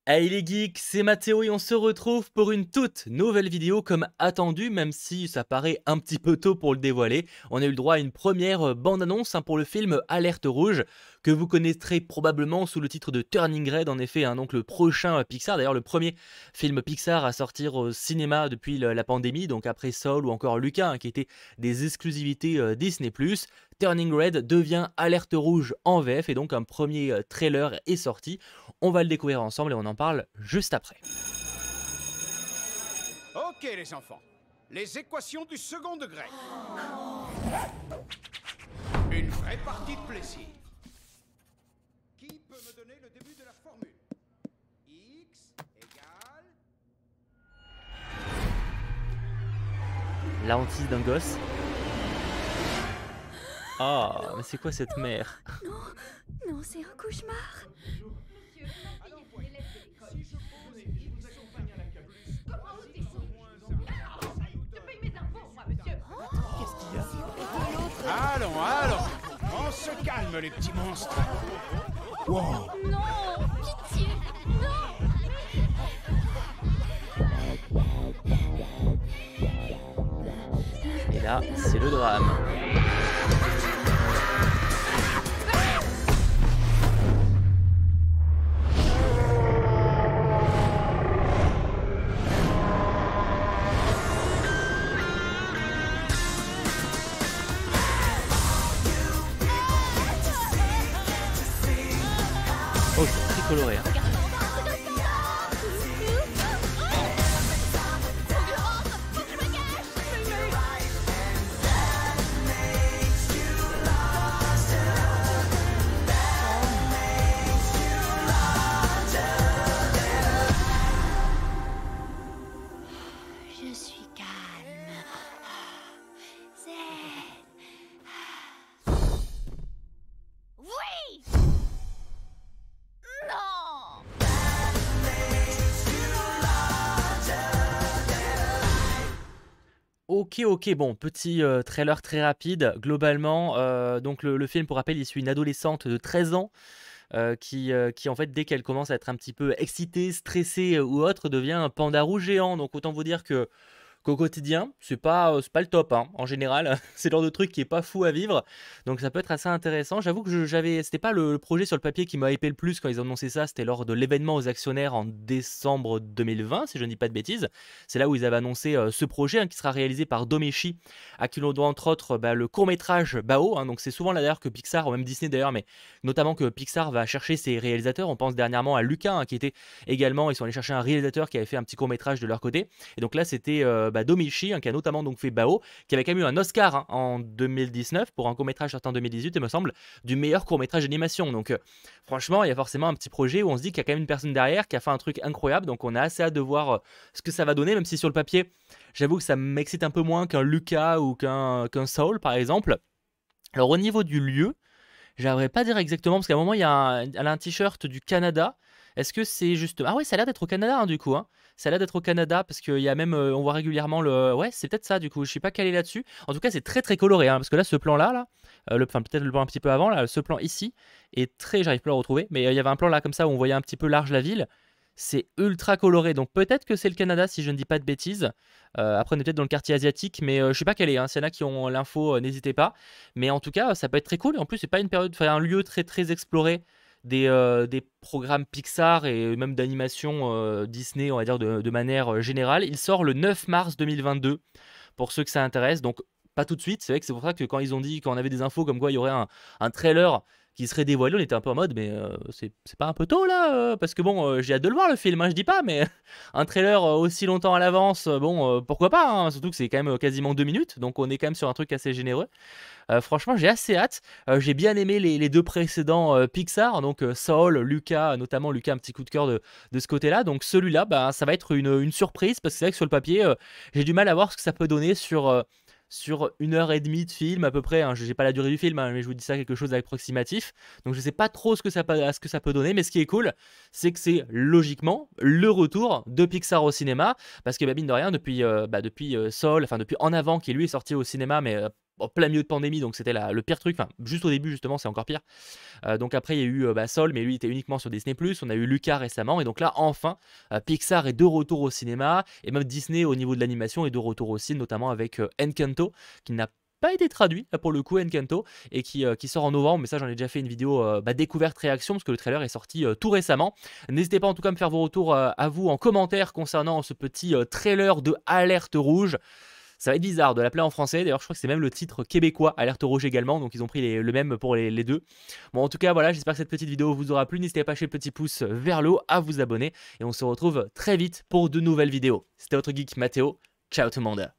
Hey les geeks, c'est Mathéo et on se retrouve pour une toute nouvelle vidéo comme attendu, même si ça paraît un petit peu tôt pour le dévoiler. On a eu le droit à une première bande-annonce pour le film Alerte Rouge, que vous connaîtrez probablement sous le titre de Turning Red, en effet, donc le prochain Pixar, d'ailleurs le premier film Pixar à sortir au cinéma depuis la pandémie, donc après Soul ou encore Luca, qui étaient des exclusivités Disney+. Turning Red devient Alerte Rouge en VF et donc un premier trailer est sorti. On va le découvrir ensemble et on en parle juste après. Ok les enfants, les équations du second degré. Une vraie partie de plaisir. Qui peut me donner le début de la formule? X égale... La hantise d'un gosse. Ah, mais c'est quoi cette mère? Non, c'est un cauchemar. Allons, on se calme les petits monstres. Wow. Non, pitié, non. Et là, c'est le drame. Oh, c'est très coloré. Je suis calme. Zen. Oui. Non. Ok, bon, petit trailer très rapide. Globalement, donc le film, pour rappel, il suit une adolescente de 13 ans qui en fait, dès qu'elle commence à être un petit peu excitée, stressée ou autre, devient un panda rouge géant. Donc autant vous dire que qu'au quotidien, c'est pas le top, en général. C'est le genre de truc qui est pas fou à vivre. Donc ça peut être assez intéressant. J'avoue que c'était pas le projet sur le papier qui m'a hypé le plus quand ils ont annoncé ça. C'était lors de l'événement aux actionnaires en décembre 2020, si je ne dis pas de bêtises. C'est là où ils avaient annoncé ce projet qui sera réalisé par Domeshi, à qui l'on doit entre autres le court-métrage Bao. Donc c'est souvent là d'ailleurs que Pixar, ou même Disney d'ailleurs, mais notamment que Pixar va chercher ses réalisateurs. On pense dernièrement à Luca, qui était également, ils sont allés chercher un réalisateur qui avait fait un petit court-métrage de leur côté. Et donc là, c'était Domichi, qui a notamment donc fait Bao, qui avait quand même eu un Oscar en 2019 pour un court-métrage sorti en 2018, il me semble, du meilleur court-métrage d'animation. Donc franchement, il y a forcément un petit projet où on se dit qu'il y a quand même une personne derrière qui a fait un truc incroyable. Donc on a assez hâte de voir ce que ça va donner, même si sur le papier, j'avoue que ça m'excite un peu moins qu'un Luca ou qu'un Soul, par exemple. Alors au niveau du lieu, j'aimerais pas dire exactement, parce qu'à un moment, elle a un t-shirt du Canada. Est-ce que c'est juste... Ah ouais, ça a l'air d'être au Canada, du coup. Ça a l'air d'être au Canada, parce qu'il y a même... on voit régulièrement le... Ouais, c'est peut-être ça, du coup. Je suis pas calé là-dessus. En tout cas, c'est très, très coloré, parce que là, ce plan-là, enfin, peut-être le plan un petit peu avant, là, ce plan ici, est très... J'arrive plus à le retrouver, mais il y avait un plan là, comme ça, où on voyait un petit peu large la ville. C'est ultra coloré, donc peut-être que c'est le Canada, si je ne dis pas de bêtises. Après, on est peut-être dans le quartier asiatique, mais je suis pas calé. S'il y en a qui ont l'info, n'hésitez pas. Mais en tout cas, ça peut être très cool. Et en plus, c'est pas une période, enfin, un lieu très très exploré des programmes Pixar et même d'animation Disney, on va dire de manière générale. Il sort le 9 mars 2022 pour ceux que ça intéresse. Donc pas tout de suite. C'est vrai que c'est pour ça que quand ils ont dit, quand on avait des infos comme quoi il y aurait un trailer qui serait dévoilé, on était un peu en mode, mais c'est pas un peu tôt là parce que bon, j'ai hâte de le voir le film, je dis pas, mais un trailer aussi longtemps à l'avance, bon, pourquoi pas, surtout que c'est quand même quasiment 2 minutes, donc on est quand même sur un truc assez généreux. Franchement, j'ai assez hâte. J'ai bien aimé les deux précédents Pixar, donc Soul, Luca, notamment Luca, un petit coup de cœur de ce côté-là. Donc celui-là, ça va être une surprise parce que c'est vrai que sur le papier, j'ai du mal à voir ce que ça peut donner sur 1 heure et demie de film à peu près. Je n'ai pas la durée du film, mais je vous dis ça quelque chose d'approximatif. Donc je sais pas trop ce que ça peut donner, mais ce qui est cool, c'est que c'est logiquement le retour de Pixar au cinéma, parce que mine de rien, depuis Soul, enfin depuis En Avant, qui lui est sorti au cinéma, mais en plein milieu de pandémie, donc c'était le pire truc. Enfin, juste au début, justement, c'est encore pire. Donc après, il y a eu Sol, mais lui, il était uniquement sur Disney+. On a eu Luca récemment. Et donc là, enfin, Pixar est de retour au cinéma. Et même Disney, au niveau de l'animation, est de retour aussi, notamment avec Encanto, qui n'a pas été traduit pour le coup, Encanto, et qui sort en novembre. Mais ça, j'en ai déjà fait une vidéo découverte réaction, parce que le trailer est sorti tout récemment. N'hésitez pas en tout cas à me faire vos retours à vous en commentaire concernant ce petit trailer de Alerte Rouge. Ça va être bizarre de l'appeler en français. D'ailleurs, je crois que c'est même le titre québécois, Alerte Rouge également. Donc, ils ont pris le même pour les deux. Bon, en tout cas, voilà, j'espère que cette petite vidéo vous aura plu. N'hésitez pas à lâcher le petit pouce vers le haut, à vous abonner. Et on se retrouve très vite pour de nouvelles vidéos. C'était votre geek Mathéo. Ciao tout le monde.